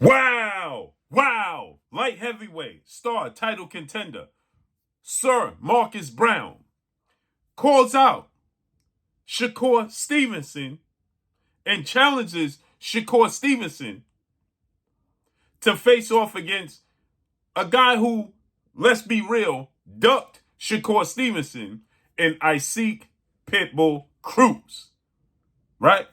Wow! Wow! Light heavyweight, star, title contender, Sir Marcus Brown calls out Shakur Stevenson and challenges Shakur Stevenson to face off against a guy who, let's be real, ducked Shakur Stevenson and Isaac Pitbull Cruz, right?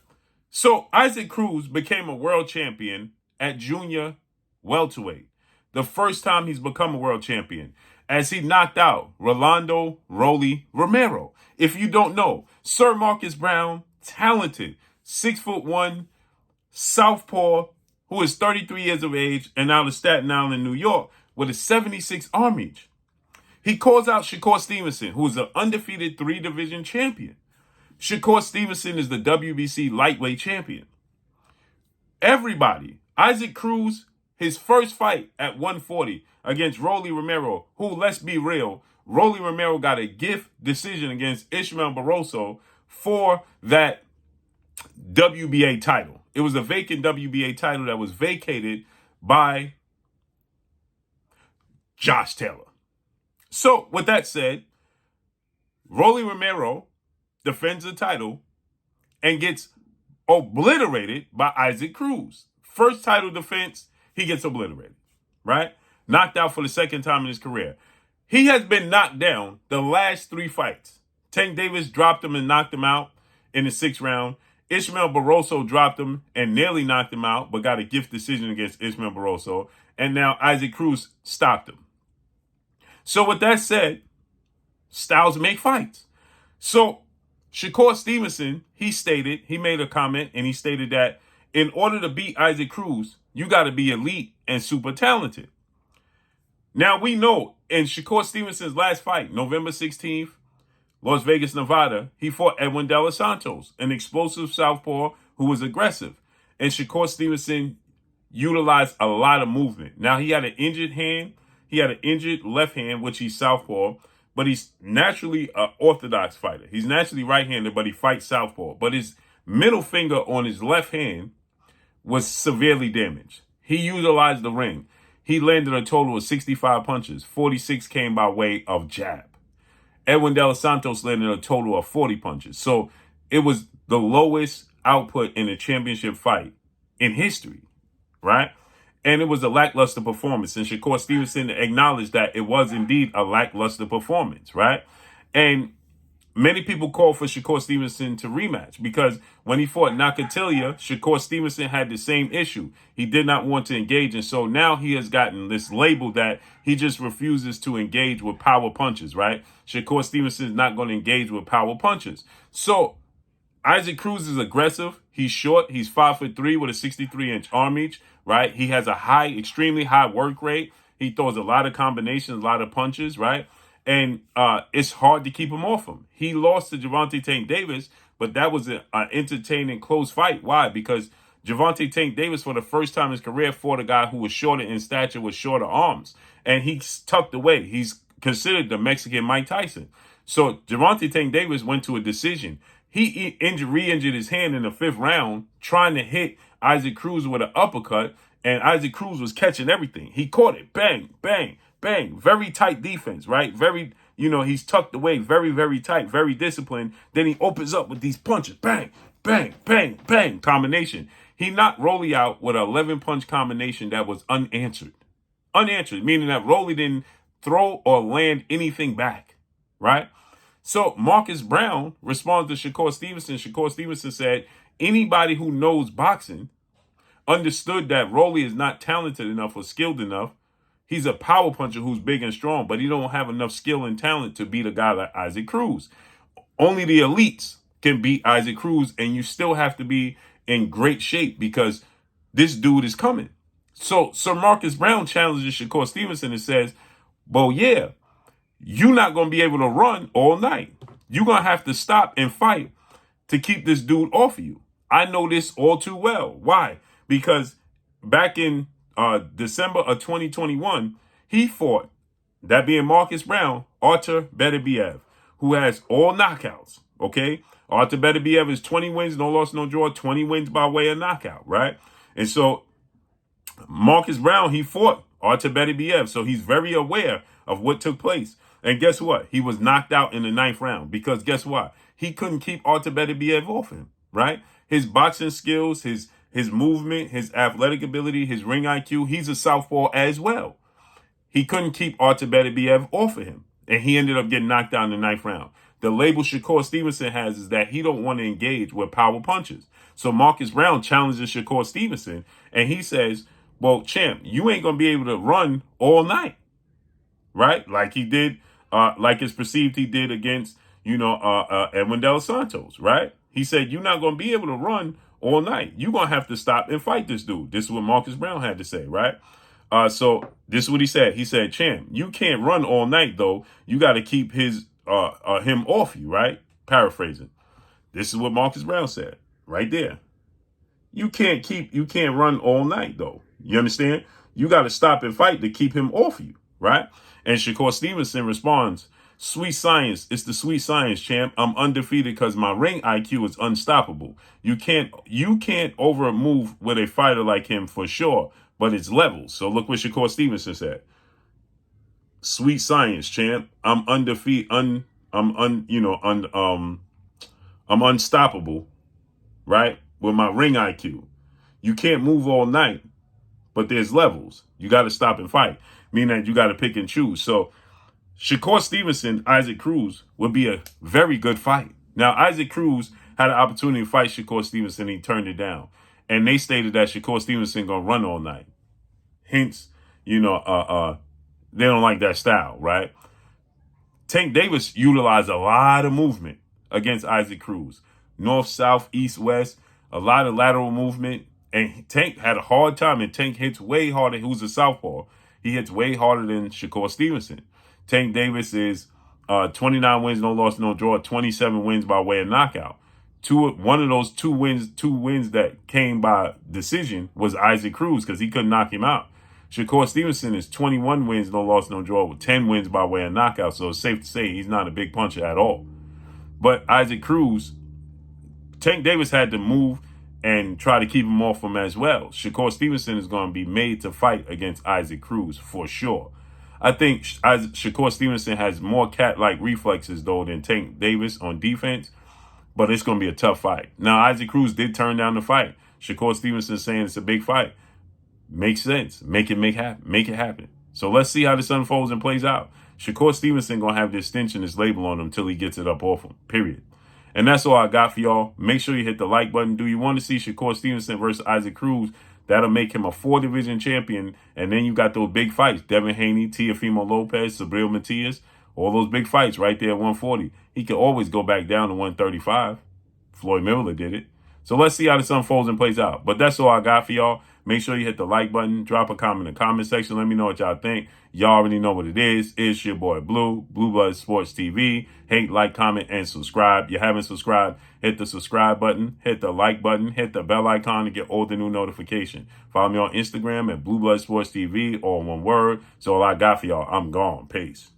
So Isaac Cruz became a world champion at junior welterweight, the first time he's become a world champion, as he knocked out Rolando Rolly Romero. If you don't know, Sir Marcus Brown, talented, 6'1", southpaw, who is 33 years of age and out of Staten Island, New York, with a 76 arm reach. He calls out Shakur Stevenson, who is an undefeated 3-division champion. Shakur Stevenson is the WBC lightweight champion. Everybody, Isaac Cruz, his first fight at 140 against Rolly Romero, who, let's be real, Rolly Romero got a gift decision against Ishmael Barroso for that WBA title. It was a vacant WBA title that was vacated by Josh Taylor. So, with that said, Rolly Romero defends the title and gets obliterated by Isaac Cruz. First title defense, he gets obliterated, right? Knocked out for the second time in his career. He has been knocked down the last 3 fights. Tank Davis dropped him and knocked him out in the 6th round. Ishmael Barroso dropped him and nearly knocked him out, but got a gift decision against Ishmael Barroso. And now Isaac Cruz stopped him. So with that said, styles make fights. So Shakur Stevenson, he made a comment and he stated that in order to beat Isaac Cruz, you got to be elite and super talented. Now we know in Shakur Stevenson's last fight, November 16th, Las Vegas, Nevada, he fought Edwin De Los Santos, an explosive southpaw who was aggressive. And Shakur Stevenson utilized a lot of movement. Now he had an injured hand. He had an injured left hand, which he's southpaw, but he's naturally an orthodox fighter. He's naturally right-handed, but he fights southpaw. But his middle finger on his left hand was severely damaged. He utilized the ring. He landed a total of 65 punches. 46 came by way of jab. Edwin De Los Santos landed a total of 40 punches. So it was the lowest output in a championship fight in history, right? And it was a lackluster performance. And Shakur Stevenson acknowledged that it was indeed a lackluster performance, right? And many people called for Shakur Stevenson to rematch because when he fought Nakatilia, Shakur Stevenson had the same issue. He did not want to engage. And so now he has gotten this label that he just refuses to engage with power punches, right? Shakur Stevenson is not going to engage with power punches. So Isaac Cruz is aggressive. He's short. He's 5'3" with a 63-inch arm reach, right? He has a extremely high work rate. He throws a lot of combinations, a lot of punches, right? And it's hard to keep him off him. He lost to Gervonta Tank Davis, but that was an entertaining, close fight. Why? Because Gervonta Tank Davis, for the first time in his career, fought a guy who was shorter in stature with shorter arms. And he's tucked away. He's considered the Mexican Mike Tyson. So Gervonta Tank Davis went to a decision. He re-injured his hand in the 5th round trying to hit Isaac Cruz with an uppercut, and Isaac Cruz was catching everything. He caught it. Bang, bang, bang. Very tight defense, right? Very, he's tucked away. Very, very tight. Very disciplined. Then he opens up with these punches. Bang, bang, bang, bang. Combination. He knocked Rolly out with an 11-punch combination that was unanswered. Unanswered, meaning that Rolly didn't throw or land anything back, right? So Marcus Brown responds to Shakur Stevenson. Shakur Stevenson said, anybody who knows boxing understood that Rolly is not talented enough or skilled enough. He's a power puncher who's big and strong, but he don't have enough skill and talent to beat a guy like Isaac Cruz. Only the elites can beat Isaac Cruz, and you still have to be in great shape because this dude is coming. So Sir Marcus Brown challenges Shakur Stevenson and says, well, yeah, you're not going to be able to run all night. You're going to have to stop and fight to keep this dude off of you. I know this all too well. Why? Because back in December of 2021, he fought, that being Marcus Brown, Artur Beterbiev, who has all knockouts, okay? Artur Beterbiev is 20 wins, no loss, no draw, 20 wins by way of knockout, right? And so Marcus Brown, he fought Artabetibiev, so he's very aware of what took place. And guess what? He was knocked out in the 9th round because guess what? He couldn't keep Artabetibiev off him, right? His boxing skills, his movement, his athletic ability, his ring IQ, he's a southpaw as well. He couldn't keep Artabetibiev off of him, and he ended up getting knocked out in the 9th round. The label Shakur Stevenson has is that he don't want to engage with power punches. So Marcus Brown challenges Shakur Stevenson, and he says, well, champ, you ain't going to be able to run all night, right? Like he did, like it's perceived he did against, Edwin De Los Santos, right? He said, you're not going to be able to run all night. You're going to have to stop and fight this dude. This is what Marcus Brown had to say, right? So this is what he said. He said, champ, you can't run all night, though. You got to keep him off you, right? Paraphrasing. This is what Marcus Brown said right there. You can't run all night, though. You understand? You got to stop and fight to keep him off you, right? And Shakur Stevenson responds, sweet science. It's the sweet science, champ. I'm undefeated because my ring IQ is unstoppable. You can't over move with a fighter like him for sure, but it's levels. So look what Shakur Stevenson said. Sweet science, champ. I'm undefeated. I'm unstoppable, right? With my ring IQ. You can't move all night, but there's levels. You got to stop and fight, meaning that you got to pick and choose. So Shakur Stevenson, Isaac Cruz would be a very good fight. Now, Isaac Cruz had an opportunity to fight Shakur Stevenson. He turned it down. And they stated that Shakur Stevenson going to run all night. Hence, they don't like that style, right? Tank Davis utilized a lot of movement against Isaac Cruz. North, south, east, west, a lot of lateral movement. And Tank had a hard time, and Tank hits way harder. Who's a southpaw? He hits way harder than Shakur Stevenson. Tank Davis is 29 wins, no loss, no draw, 27 wins by way of knockout. One of those two wins that came by decision was Isaac Cruz because he couldn't knock him out. Shakur Stevenson is 21 wins, no loss, no draw, with 10 wins by way of knockout. So it's safe to say he's not a big puncher at all. But Isaac Cruz, Tank Davis had to move and try to keep him off him as well. Shakur Stevenson is going to be made to fight against Isaac Cruz for sure. I think Shakur Stevenson has more cat-like reflexes, though, than Tank Davis on defense, but it's going to be a tough fight. Now, Isaac Cruz did turn down the fight. Shakur Stevenson is saying it's a big fight. Makes sense. Make it happen. So let's see how this unfolds and plays out. Shakur Stevenson going to have this stench in his label on him until he gets it up off him, period. And that's all I got for y'all. Make sure you hit the like button. Do you want to see Shakur Stevenson versus Isaac Cruz? That'll make him a 4-division champion. And then you got those big fights. Devin Haney, Teofimo Lopez, Sabril Matias. All those big fights right there at 140. He can always go back down to 135. Floyd Mayweather did it. So let's see how this unfolds and plays out. But that's all I got for y'all. Make sure you hit the like button. Drop a comment in the comment section. Let me know what y'all think. Y'all already know what it is. It's your boy Blue, Blue Blood Sports TV. Hate, like, comment, and subscribe. You haven't subscribed, hit the subscribe button, hit the like button, hit the bell icon to get all the new notification. Follow me on Instagram at Blue Blood Sports TV, all one word. So all I got for y'all, I'm gone. Peace.